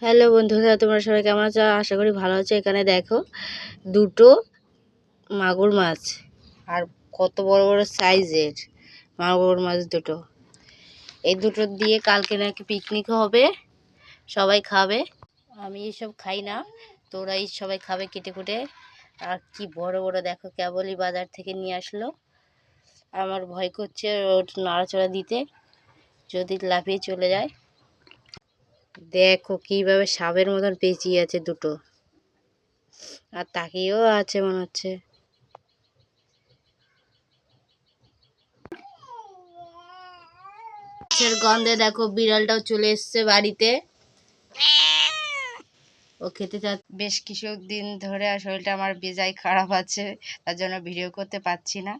Hello বন্ধুরা, তোমরা সবাই কেমন আছো? আশা করি ভালো আছো। এখানে দেখো দুটো মাগুর মাছ, আর কত বড় বড় সাইজের মাগুর মাছ দুটো। এই দুটো দিয়ে কালকে নাকি পিকনিক হবে, সবাই খাবে। আমি এইসব খাই না, তোরা এই সবাই খাবে কেটে কুটে। আর কি বড় বড় দেখো, কেবলই বাজার থেকে নিয়ে আসলো। আমার ভয় করছে ওটা নাড়াচড়া দিতে, যদি লাফিয়ে চলে যায়। দেখো কিভাবে সাপের মতন পেঁচিয়ে আছে দুটো, আর তাকিয়েও আছে মনে হচ্ছে। মাছের গন্ধে দেখো বিড়ালটাও চলে এসছে বাড়িতে। ও খেতে চা। বেশ কিছু দিন ধরে শরীরটা আমার বেজায় খারাপ আছে, তার জন্য ভিডিও করতে পারছি না।